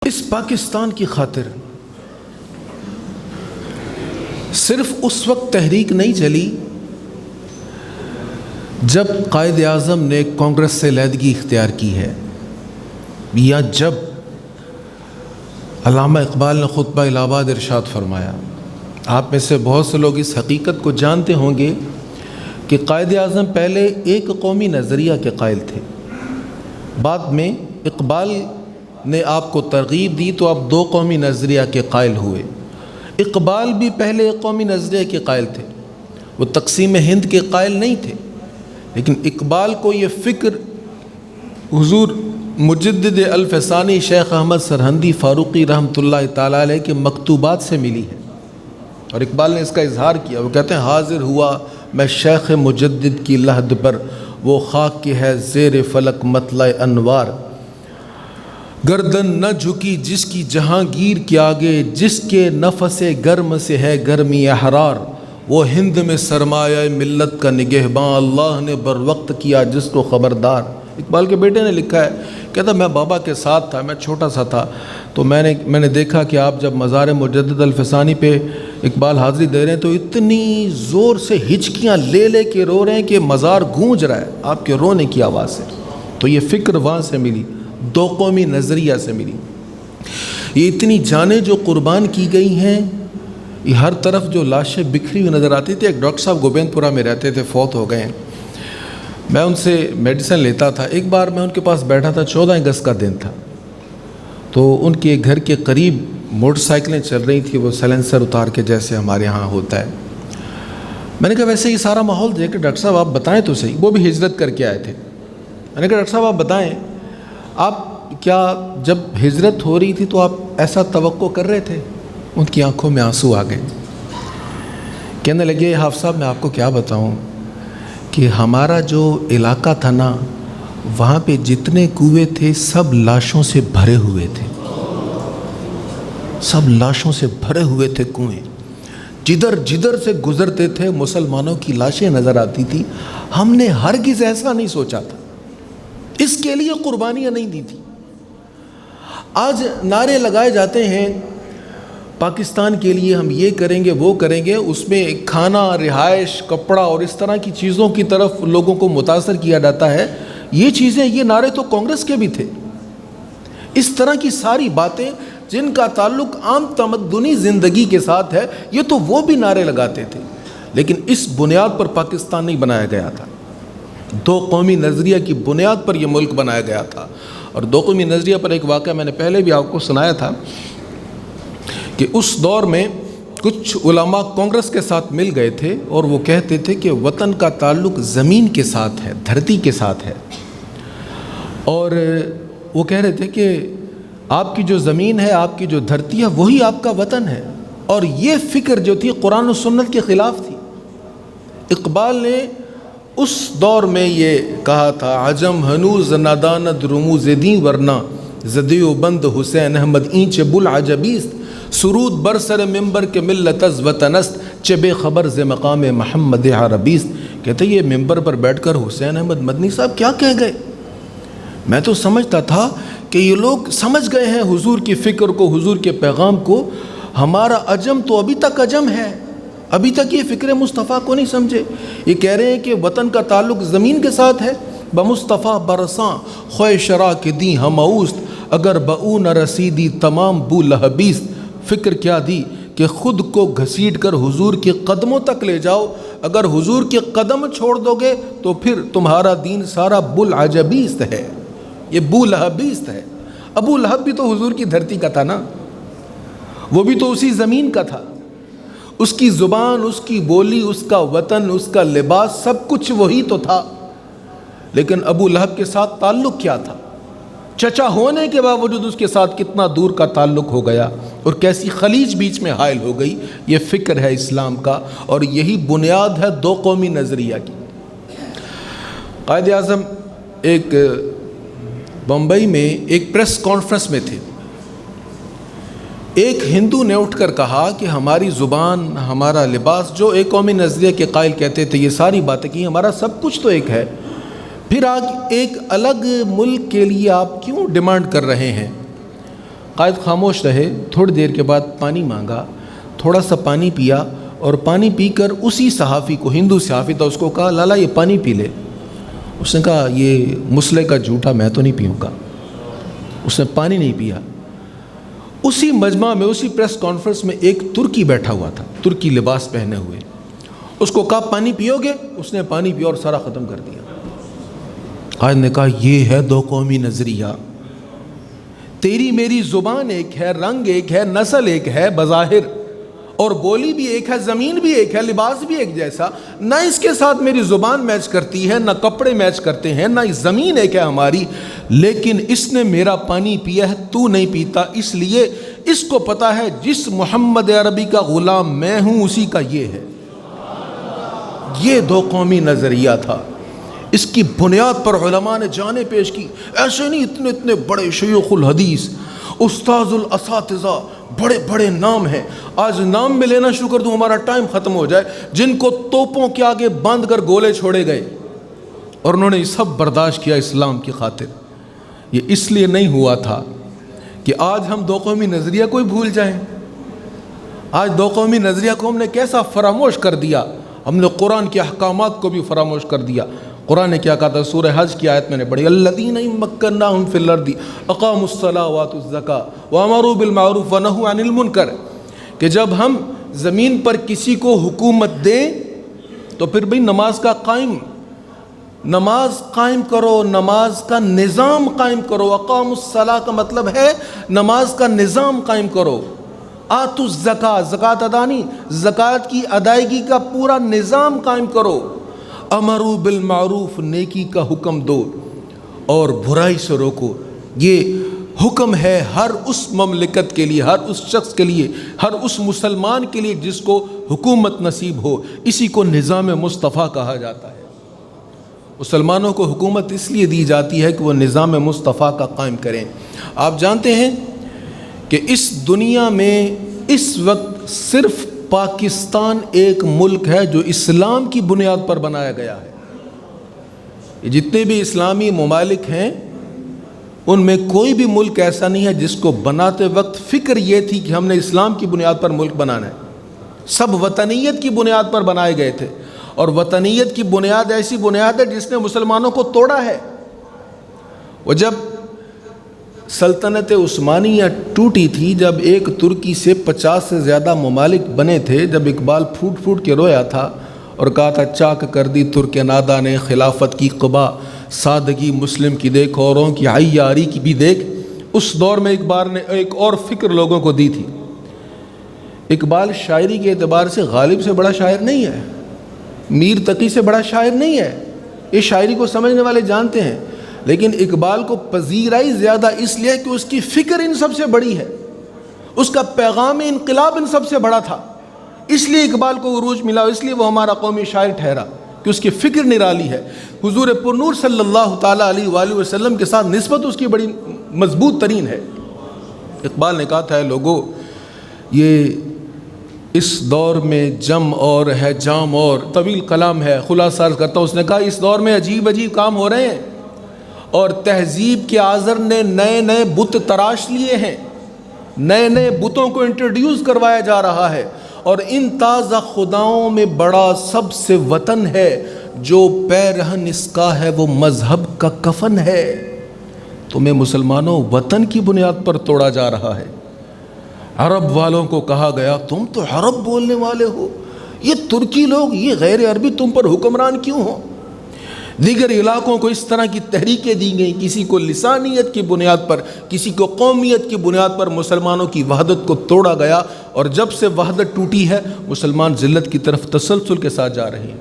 اس پاکستان کی خاطر صرف اس وقت تحریک نہیں چلی جب قائد اعظم نے کانگریس سے علیحدگی اختیار کی ہے، یا جب علامہ اقبال نے خطبہ الہ آباد ارشاد فرمایا۔ آپ میں سے بہت سے لوگ اس حقیقت کو جانتے ہوں گے کہ قائد اعظم پہلے ایک قومی نظریہ کے قائل تھے، بعد میں اقبال نے آپ کو ترغیب دی تو آپ دو قومی نظریہ کے قائل ہوئے۔ اقبال بھی پہلے ایک قومی نظریہ کے قائل تھے، وہ تقسیم ہند کے قائل نہیں تھے، لیکن اقبال کو یہ فکر حضور مجدد الفسانی شیخ احمد سرہندی فاروقی رحمۃ اللہ تعالیٰ علیہ کے مکتوبات سے ملی ہے، اور اقبال نے اس کا اظہار کیا۔ وہ کہتے ہیں، حاضر ہوا میں شیخ مجدد کی لحد پر، وہ خاک کے ہے زیر فلک مطلع انوار، گردن نہ جھکی جس کی جہانگیر کے آگے، جس کے نفس گرم سے ہے گرمی احرار، وہ ہند میں سرمایہ ملت کا نگہباں، اللہ نے بر وقت کیا جس کو خبردار۔ اقبال کے بیٹے نے لکھا ہے، کہتا میں بابا کے ساتھ تھا، میں چھوٹا سا تھا، تو میں نے دیکھا کہ آپ جب مزار مجدد الفسانی پہ اقبال حاضری دے رہے ہیں تو اتنی زور سے ہچکیاں لے لے کے رو رہے ہیں کہ مزار گونج رہا ہے آپ کے رونے کی آواز سے۔ تو یہ فکر وہاں سے ملی، دو قومی نظریہ سے ملی۔ یہ اتنی جانیں جو قربان کی گئی ہیں، یہ ہر طرف جو لاشیں بکھری ہوئی نظر آتی تھی۔ ایک ڈاکٹر صاحب گوبند پورہ میں رہتے تھے، فوت ہو گئے ہیں، میں ان سے میڈیسن لیتا تھا۔ ایک بار میں ان کے پاس بیٹھا تھا، 14 اگست کا دن تھا، تو ان کے گھر کے قریب موٹر سائیکلیں چل رہی تھیں، وہ سیلنسر اتار کے جیسے ہمارے ہاں ہوتا ہے۔ میں نے کہا ویسے یہ سارا ماحول دیکھ کے ڈاکٹر صاحب آپ بتائیں تو صحیح، وہ بھی ہجرت کر کے آئے تھے۔ میں نے کہا ڈاکٹر صاحب آپ بتائیں، آپ کیا جب ہجرت ہو رہی تھی تو آپ ایسا توقع کر رہے تھے؟ ان کی آنکھوں میں آنسو آ گئے، کہنے لگے حافظ صاحب میں آپ کو کیا بتاؤں کہ ہمارا جو علاقہ تھا نا، وہاں پہ جتنے کنویں تھے سب لاشوں سے بھرے ہوئے تھے، سب لاشوں سے بھرے ہوئے تھے کنویں، جدھر سے گزرتے تھے مسلمانوں کی لاشیں نظر آتی تھی۔ ہم نے ہرگز ایسا نہیں سوچا تھا، اس کے لیے قربانیاں نہیں دی تھی۔ آج نعرے لگائے جاتے ہیں پاکستان کے لیے، ہم یہ کریں گے وہ کریں گے، اس میں کھانا، رہائش، کپڑا اور اس طرح کی چیزوں کی طرف لوگوں کو متاثر کیا جاتا ہے۔ یہ چیزیں، یہ نعرے تو کانگریس کے بھی تھے۔ اس طرح کی ساری باتیں جن کا تعلق عام تمدنی زندگی کے ساتھ ہے، یہ تو وہ بھی نعرے لگاتے تھے، لیکن اس بنیاد پر پاکستان نہیں بنایا گیا تھا۔ دو قومی نظریہ کی بنیاد پر یہ ملک بنایا گیا تھا۔ اور دو قومی نظریہ پر ایک واقعہ میں نے پہلے بھی آپ کو سنایا تھا کہ اس دور میں کچھ علماء کانگریس کے ساتھ مل گئے تھے، اور وہ کہتے تھے کہ وطن کا تعلق زمین کے ساتھ ہے، دھرتی کے ساتھ ہے، اور وہ کہہ رہے تھے کہ آپ کی جو زمین ہے، آپ کی جو دھرتی ہے، وہی آپ کا وطن ہے۔ اور یہ فکر جو تھی قرآن و سنت کے خلاف تھی۔ اقبال نے اس دور میں یہ کہا تھا، عجم ہنوز نداند رموز دین ورنہ، زدی و بند حسین احمد اینچ بلعجبیست، سرود برسر ممبر کے ملت از وطنست، چہ بے خبر ز مقام محمد عربیست۔ کہتے یہ ممبر پر بیٹھ کر حسین احمد مدنی صاحب کیا کہہ گئے؟ میں تو سمجھتا تھا کہ یہ لوگ سمجھ گئے ہیں حضور کی فکر کو، حضور کے پیغام کو۔ ہمارا عجم تو ابھی تک عجم ہے، ابھی تک یہ فکر مصطفیٰ کو نہیں سمجھے۔ یہ کہہ رہے ہیں کہ وطن کا تعلق زمین کے ساتھ ہے۔ بمصطفیٰ برساں خوئے شرا کے دی ہم اوست، اگر بہو نہ رسیدی تمام بو لہبیست۔ فکر کیا دی کہ خود کو گھسیٹ کر حضور کے قدموں تک لے جاؤ، اگر حضور کے قدم چھوڑ دو گے تو پھر تمہارا دین سارا بلعجبیست ہے، یہ بو لہبیست ہے۔ ابو لہب بھی تو حضور کی دھرتی کا تھا نا، وہ بھی تو اسی زمین کا تھا، اس کی زبان، اس کی بولی، اس کا وطن، اس کا لباس، سب کچھ وہی تو تھا۔ لیکن ابو لہب کے ساتھ تعلق کیا تھا؟ چچا ہونے کے باوجود اس کے ساتھ کتنا دور کا تعلق ہو گیا، اور کیسی خلیج بیچ میں حائل ہو گئی۔ یہ فکر ہے اسلام کا، اور یہی بنیاد ہے دو قومی نظریہ کی۔ قائد اعظم ایک بمبئی میں ایک پریس کانفرنس میں تھے، ایک ہندو نے اٹھ کر کہا کہ ہماری زبان، ہمارا لباس، جو ایک قومی نظریہ کے قائل کہتے تھے، یہ ساری باتیں کی، ہمارا سب کچھ تو ایک ہے، پھر آج ایک الگ ملک کے لیے آپ کیوں ڈیمانڈ کر رہے ہیں؟ قائد خاموش رہے، تھوڑی دیر کے بعد پانی مانگا، تھوڑا سا پانی پیا اور پانی پی کر اسی صحافی کو، ہندو صحافی تھا، اس کو کہا لالا یہ پانی پی لے۔ اس نے کہا یہ مسلح کا جھوٹا میں تو نہیں پیوں گا۔ اس نے پانی نہیں پیا۔ اسی مجمع میں، اسی پریس کانفرنس میں ایک ترکی بیٹھا ہوا تھا، ترکی لباس پہنے ہوئے، اس کو کہا پانی پیو گے؟ اس نے پانی پیا اور سارا ختم کر دیا۔ قائد نے کہا یہ ہے دو قومی نظریہ، تیری میری زبان ایک ہے، رنگ ایک ہے، نسل ایک ہے بظاہر، اور بولی بھی ایک ہے، زمین بھی ایک ہے، لباس بھی ایک جیسا، نہ اس کے ساتھ میری زبان میچ کرتی ہے، نہ کپڑے میچ کرتے ہیں، نہ زمین ایک ہے ہماری، لیکن اس نے میرا پانی پیا ہے، تو نہیں پیتا، اس لیے اس کو پتا ہے جس محمد عربی کا غلام میں ہوں اسی کا یہ ہے۔ یہ دو قومی نظریہ تھا، اس کی بنیاد پر علماء نے جانیں پیش کی۔ ایسے نہیں، اتنے بڑے شیوخ الحدیث، استاذ الاساتذہ، بڑے بڑے نام ہیں، آج نام میں لینا شروع کر دوں ہمارا ٹائم ختم ہو جائے، جن کو توپوں کے آگے باندھ کر گولے چھوڑے گئے اور انہوں نے یہ سب برداشت کیا اسلام کی خاطر۔ یہ اس لیے نہیں ہوا تھا کہ آج ہم دو قومی نظریہ کو ہی بھول جائیں۔ آج دو قومی نظریہ کو ہم نے کیسا فراموش کر دیا، ہم نے قرآن کے احکامات کو بھی فراموش کر دیا۔ قرآن نے کیا کہا تھا؟ سورہ حج کی آیت میں نے پڑھی، الذین مکناہم فی الارض اقاموا الصلاۃ وآتوا الزکاۃ وامروا بالمعروف ونہوا عن المنکر، کہ جب ہم زمین پر کسی کو حکومت دیں تو پھر بھئی نماز قائم کرو، نماز کا نظام قائم کرو۔ اقاموا الصلاۃ کا مطلب ہے نماز کا نظام قائم کرو۔ آتوا الزکاۃ، زکوٰۃ ادا نہیں، زکوٰۃ کی ادائیگی کا پورا نظام قائم کرو۔ امروا بالمعروف، نیکی کا حکم دو اور برائی سے روکو۔ یہ حکم ہے ہر اس مملکت کے لیے، ہر اس شخص کے لیے، ہر اس مسلمان کے لیے جس کو حکومت نصیب ہو، اسی کو نظام مصطفیٰ کہا جاتا ہے۔ مسلمانوں کو حکومت اس لیے دی جاتی ہے کہ وہ نظام مصطفیٰ کا قائم کریں۔ آپ جانتے ہیں کہ اس دنیا میں اس وقت صرف پاکستان ایک ملک ہے جو اسلام کی بنیاد پر بنایا گیا ہے۔ یہ جتنے بھی اسلامی ممالک ہیں ان میں کوئی بھی ملک ایسا نہیں ہے جس کو بناتے وقت فکر یہ تھی کہ ہم نے اسلام کی بنیاد پر ملک بنانا ہے۔ سب وطنیت کی بنیاد پر بنائے گئے تھے، اور وطنیت کی بنیاد ایسی بنیاد ہے جس نے مسلمانوں کو توڑا ہے۔ وہ جب سلطنت عثمانیہ ٹوٹی تھی، جب ایک ترکی سے 50 سے زیادہ ممالک بنے تھے، جب اقبال پھوٹ پھوٹ کے رویا تھا اور کہا تھا چاک کر دی ترک نادا نے خلافت کی قبا، سادگی مسلم کی دیکھ اوروں کی عیاری کی بھی دیکھ، اس دور میں اقبال نے ایک اور فکر لوگوں کو دی تھی۔ اقبال شاعری کے اعتبار سے غالب سے بڑا شاعر نہیں ہے، میر تقی سے بڑا شاعر نہیں ہے، یہ شاعری کو سمجھنے والے جانتے ہیں، لیکن اقبال کو پذیرائی زیادہ اس لیے کہ اس کی فکر ان سب سے بڑی ہے، اس کا پیغام انقلاب ان سب سے بڑا تھا، اس لیے اقبال کو عروج ملا، اس لیے وہ ہمارا قومی شاعر ٹھہرا کہ اس کی فکر نرالی ہے۔ حضور پرنور صلی اللہ تعالیٰ علیہ وآلہ وسلم کے ساتھ نسبت اس کی بڑی مضبوط ترین ہے۔ اقبال نے کہا تھا لوگوں، یہ اس دور میں جم اور ہے جام اور طویل کلام ہے، خلاصہ عرض کرتا ہوں، اس نے کہا اس دور میں عجیب عجیب کام ہو رہے ہیں اور تہذیب کے آذر نے نئے نئے بت تراش لیے ہیں، نئے نئے بتوں کو انٹروڈیوس کروایا جا رہا ہے، اور ان تازہ خداؤں میں بڑا سب سے وطن ہے، جو پیرہن اس کا ہے وہ مذہب کا کفن ہے۔ تمہیں مسلمانوں وطن کی بنیاد پر توڑا جا رہا ہے۔ عرب والوں کو کہا گیا تم تو عرب بولنے والے ہو، یہ ترکی لوگ، یہ غیر عربی تم پر حکمران کیوں ہو؟ دیگر علاقوں کو اس طرح کی تحریکیں دی گئیں، کسی کو لسانیت کی بنیاد پر، کسی کو قومیت کی بنیاد پر مسلمانوں کی وحدت کو توڑا گیا، اور جب سے وحدت ٹوٹی ہے مسلمان ذلت کی طرف تسلسل کے ساتھ جا رہے ہیں۔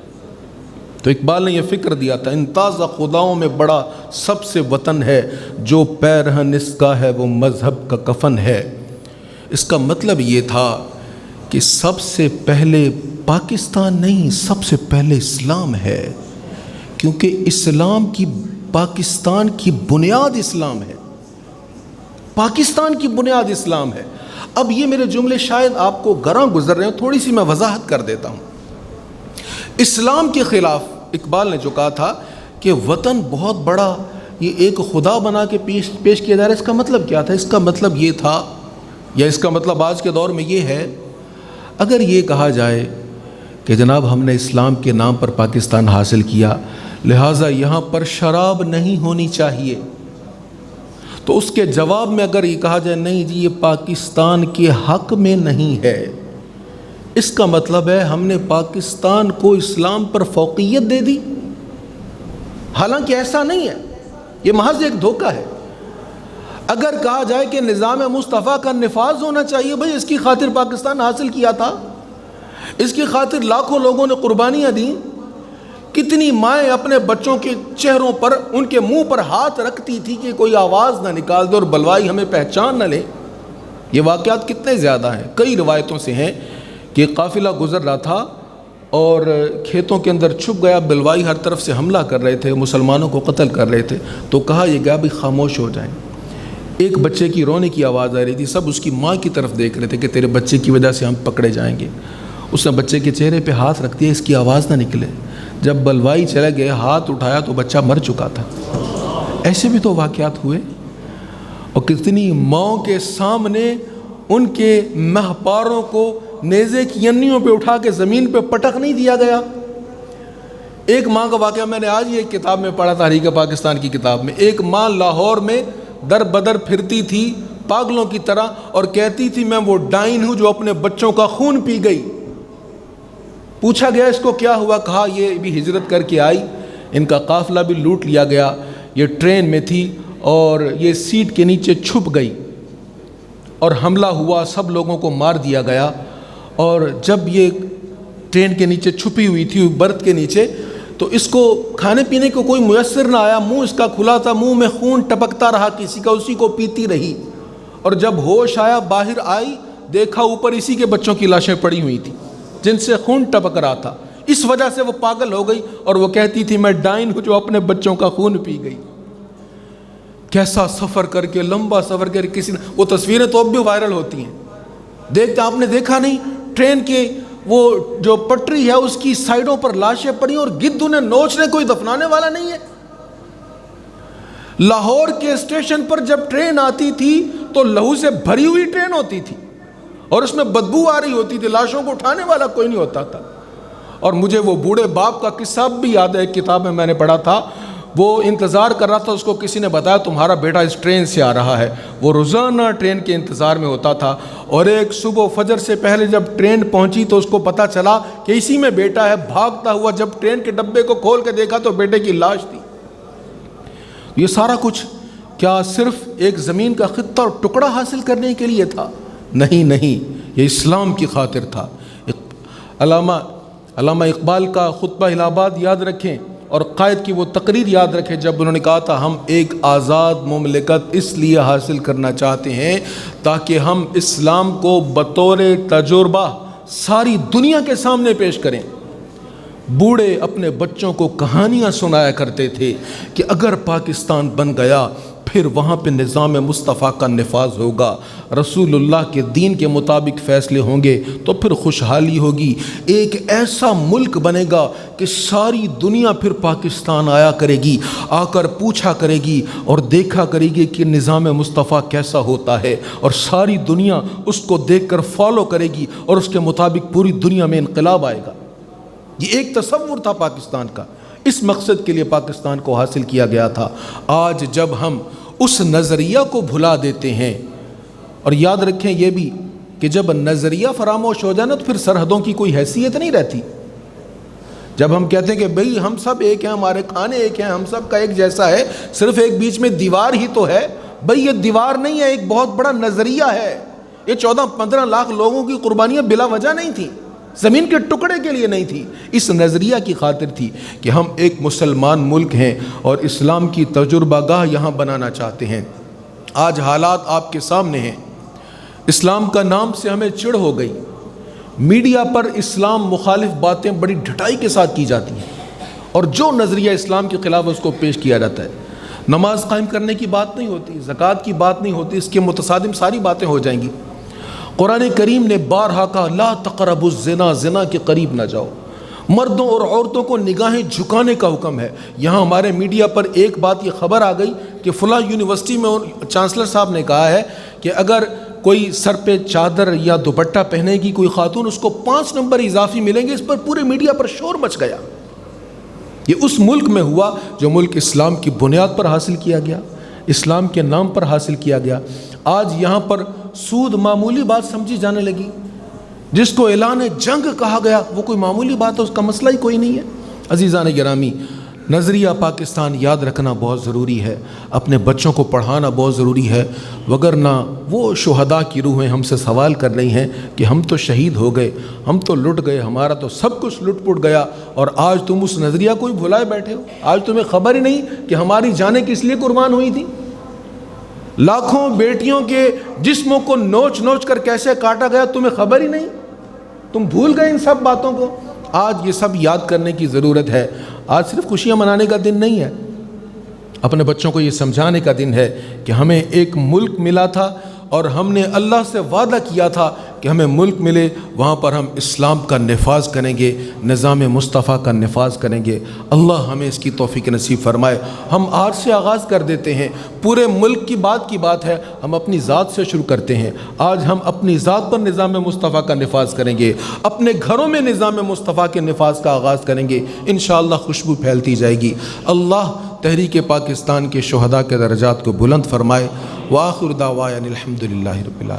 تو اقبال نے یہ فکر دیا تھا، ان تازہ خداؤں میں بڑا سب سے وطن ہے، جو پیرہن اس کا ہے وہ مذہب کا کفن ہے۔ اس کا مطلب یہ تھا کہ سب سے پہلے پاکستان نہیں، سب سے پہلے اسلام ہے، کیونکہ اسلام کی، پاکستان کی بنیاد اسلام ہے، پاکستان کی بنیاد اسلام ہے۔ اب یہ میرے جملے شاید آپ کو گراں گزر رہے ہیں، تھوڑی سی میں وضاحت کر دیتا ہوں۔ اسلام کے خلاف اقبال نے جو کہا تھا کہ وطن بہت بڑا یہ ایک خدا بنا کے پیش کیا جا رہا ہے، اس کا مطلب کیا تھا؟ اس کا مطلب یہ تھا، یا اس کا مطلب آج کے دور میں یہ ہے، اگر یہ کہا جائے کہ جناب ہم نے اسلام کے نام پر پاکستان حاصل کیا، لہٰذا یہاں پر شراب نہیں ہونی چاہیے، تو اس کے جواب میں اگر یہ کہا جائے نہیں جی یہ پاکستان کے حق میں نہیں ہے، اس کا مطلب ہے ہم نے پاکستان کو اسلام پر فوقیت دے دی، حالانکہ ایسا نہیں ہے، یہ محض ایک دھوکہ ہے۔ اگر کہا جائے کہ نظام مصطفیٰ کا نفاذ ہونا چاہیے، بھئی اس کی خاطر پاکستان حاصل کیا تھا، اس کی خاطر لاکھوں لوگوں نے قربانیاں دیں، کتنی مائیں اپنے بچوں کے چہروں پر، ان کے منہ پر ہاتھ رکھتی تھی کہ کوئی آواز نہ نکال دے اور بلوائی ہمیں پہچان نہ لے۔ یہ واقعات کتنے زیادہ ہیں، کئی روایتوں سے ہیں کہ قافلہ گزر رہا تھا اور کھیتوں کے اندر چھپ گیا، بلوائی ہر طرف سے حملہ کر رہے تھے، مسلمانوں کو قتل کر رہے تھے، تو کہا یہ گیا بھی خاموش ہو جائیں۔ ایک بچے کی رونے کی آواز آ رہی تھی، سب اس کی ماں کی طرف دیکھ رہے تھے کہ تیرے بچے کی وجہ سے ہم پکڑے جائیں گے۔ اس نے بچے کے چہرے پہ ہاتھ رکھ دیا، اس کی آواز نہ نکلے، جب بلوائی چلے گئے ہاتھ اٹھایا تو بچہ مر چکا تھا۔ ایسے بھی تو واقعات ہوئے، اور کتنی ماؤں کے سامنے ان کے مہپاروں کو نیزے کی ینیوں پہ اٹھا کے زمین پہ پٹک نہیں دیا گیا۔ ایک ماں کا واقعہ میں نے آج ہی ایک کتاب میں پڑھا، تاریخ پاکستان کی کتاب میں، ایک ماں لاہور میں در بدر پھرتی تھی پاگلوں کی طرح اور کہتی تھی میں وہ ڈائن ہوں جو اپنے بچوں کا خون پی گئی۔ پوچھا گیا اس کو کیا ہوا، کہا یہ بھی ہجرت کر کے آئی، ان کا قافلہ بھی لوٹ لیا گیا، یہ ٹرین میں تھی اور یہ سیٹ کے نیچے چھپ گئی اور حملہ ہوا، سب لوگوں کو مار دیا گیا، اور جب یہ ٹرین کے نیچے چھپی ہوئی تھی برت کے نیچے، تو اس کو کھانے پینے کو کوئی میسر نہ آیا، منہ اس کا کھلا تھا، منہ میں خون ٹپکتا رہا کسی کا، اسی کو پیتی رہی، اور جب ہوش آیا باہر آئی، دیکھا اوپر اسی کے بچوں کی لاشیں پڑی ہوئی تھی جن سے خون ٹپک رہا تھا۔ اس وجہ سے وہ پاگل ہو گئی اور وہ کہتی تھی میں ڈائن ہوں جو اپنے بچوں کا خون پی گئی۔ کیسا سفر کر کے، لمبا سفر کر کے، کسی نے وہ تصویریں تو اب بھی وائرل ہوتی ہیں، دیکھتے آپ نے دیکھا نہیں، ٹرین کے وہ جو پٹری ہے اس کی سائیڈوں پر لاشیں پڑی اور گدھ انہیں نوچنے کوئی دفنانے والا نہیں ہے۔ لاہور کے اسٹیشن پر جب ٹرین آتی تھی تو لہو سے بھری ہوئی ٹرین ہوتی تھی اور اس میں بدبو آ رہی ہوتی تھی، لاشوں کو اٹھانے والا کوئی نہیں ہوتا تھا۔ اور مجھے وہ بوڑھے باپ کا قصہ بھی یاد ہے، ایک کتاب میں نے پڑھا تھا، وہ انتظار کر رہا تھا، اس کو کسی نے بتایا تمہارا بیٹا اس ٹرین سے آ رہا ہے، وہ روزانہ ٹرین کے انتظار میں ہوتا تھا، اور ایک صبح فجر سے پہلے جب ٹرین پہنچی تو اس کو پتہ چلا کہ اسی میں بیٹا ہے، بھاگتا ہوا جب ٹرین کے ڈبے کو کھول کے دیکھا تو بیٹے کی لاش تھی۔ یہ سارا کچھ کیا صرف ایک زمین کا خطہ اور ٹکڑا حاصل کرنے کے لیے تھا؟ نہیں، یہ اسلام کی خاطر تھا۔ علامہ اقبال کا خطبہ الہ آباد یاد رکھیں، اور قائد کی وہ تقریر یاد رکھیں جب انہوں نے کہا تھا ہم ایک آزاد مملکت اس لیے حاصل کرنا چاہتے ہیں تاکہ ہم اسلام کو بطور تجربہ ساری دنیا کے سامنے پیش کریں۔ بوڑھے اپنے بچوں کو کہانیاں سنایا کرتے تھے کہ اگر پاکستان بن گیا پھر وہاں پہ نظام مصطفیٰ کا نفاذ ہوگا، رسول اللہ کے دین کے مطابق فیصلے ہوں گے تو پھر خوشحالی ہوگی، ایک ایسا ملک بنے گا کہ ساری دنیا پھر پاکستان آیا کرے گی، آ کر پوچھا کرے گی اور دیکھا کرے گی کہ نظام مصطفیٰ کیسا ہوتا ہے، اور ساری دنیا اس کو دیکھ کر فالو کرے گی اور اس کے مطابق پوری دنیا میں انقلاب آئے گا۔ یہ ایک تصور تھا پاکستان کا، اس مقصد کے لیے پاکستان کو حاصل کیا گیا تھا۔ آج جب ہم اس نظریہ کو بھلا دیتے ہیں، اور یاد رکھیں یہ بھی کہ جب نظریہ فراموش ہو جائے نا تو پھر سرحدوں کی کوئی حیثیت نہیں رہتی۔ جب ہم کہتے ہیں کہ بھئی ہم سب ایک ہیں، ہمارے کھانے ایک ہیں، ہم سب کا ایک جیسا ہے، صرف ایک بیچ میں دیوار ہی تو ہے، بھئی یہ دیوار نہیں ہے، ایک بہت بڑا نظریہ ہے۔ یہ 14-15 لاکھ لوگوں کی قربانیاں بلا وجہ نہیں تھیں، زمین کے ٹکڑے کے لیے نہیں تھی، اس نظریہ کی خاطر تھی کہ ہم ایک مسلمان ملک ہیں اور اسلام کی تجربہ گاہ یہاں بنانا چاہتے ہیں۔ آج حالات آپ کے سامنے ہیں، اسلام کا نام سے ہمیں چڑ ہو گئی، میڈیا پر اسلام مخالف باتیں بڑی ڈھٹائی کے ساتھ کی جاتی ہیں، اور جو نظریہ اسلام کے خلاف اس کو پیش کیا جاتا ہے۔ نماز قائم کرنے کی بات نہیں ہوتی، زکوٰۃ کی بات نہیں ہوتی، اس کے متصادم ساری باتیں ہو جائیں گی۔ قرآن کریم نے بارہا کہا لا تقربوا الزنا، زنا کے قریب نہ جاؤ۔ مردوں اور عورتوں کو نگاہیں جھکانے کا حکم ہے۔ یہاں ہمارے میڈیا پر ایک بات یہ خبر آ گئی کہ فلاں یونیورسٹی میں چانسلر صاحب نے کہا ہے کہ اگر کوئی سر پہ چادر یا دوپٹہ پہنے گی کوئی خاتون، اس کو 5 نمبر اضافی ملیں گے۔ اس پر پورے میڈیا پر شور مچ گیا۔ یہ اس ملک میں ہوا جو ملک اسلام کی بنیاد پر حاصل کیا گیا، اسلام کے نام پر حاصل کیا گیا۔ آج یہاں پر سود معمولی بات سمجھی جانے لگی، جس کو اعلان جنگ کہا گیا وہ کوئی معمولی بات ہے، اس کا مسئلہ ہی کوئی نہیں ہے۔ عزیزان گرامی، نظریہ پاکستان یاد رکھنا بہت ضروری ہے، اپنے بچوں کو پڑھانا بہت ضروری ہے، وگرنہ وہ شہداء کی روحیں ہم سے سوال کر رہی ہیں کہ ہم تو شہید ہو گئے، ہم تو لٹ گئے، ہمارا تو سب کچھ لٹ پٹ گیا، اور آج تم اس نظریہ کو ہی بھلائے بیٹھے ہو۔ آج تمہیں خبر ہی نہیں کہ ہماری جانیں کس لیے قربان ہوئی تھیں، لاکھوں بیٹیوں کے جسموں کو نوچ نوچ کر کیسے کاٹا گیا، تمہیں خبر ہی نہیں، تم بھول گئے ان سب باتوں کو۔ آج یہ سب یاد کرنے کی ضرورت ہے۔ آج صرف خوشیاں منانے کا دن نہیں ہے، اپنے بچوں کو یہ سمجھانے کا دن ہے کہ ہمیں ایک ملک ملا تھا اور ہم نے اللہ سے وعدہ کیا تھا کہ ہمیں ملک ملے، وہاں پر ہم اسلام کا نفاذ کریں گے، نظام مصطفیٰ کا نفاذ کریں گے۔ اللہ ہمیں اس کی توفیق نصیب فرمائے۔ ہم آج سے آغاز کر دیتے ہیں، پورے ملک کی بات ہے، ہم اپنی ذات سے شروع کرتے ہیں۔ آج ہم اپنی ذات پر نظام مصطفیٰ کا نفاذ کریں گے، اپنے گھروں میں نظام مصطفیٰ کے نفاذ کا آغاز کریں گے، انشاءاللہ خوشبو پھیلتی جائے گی۔ اللہ تحریک پاکستان کے شہداء کے درجات کو بلند فرمائے۔ وآخر دعوانا الحمدللہ رب العالمین۔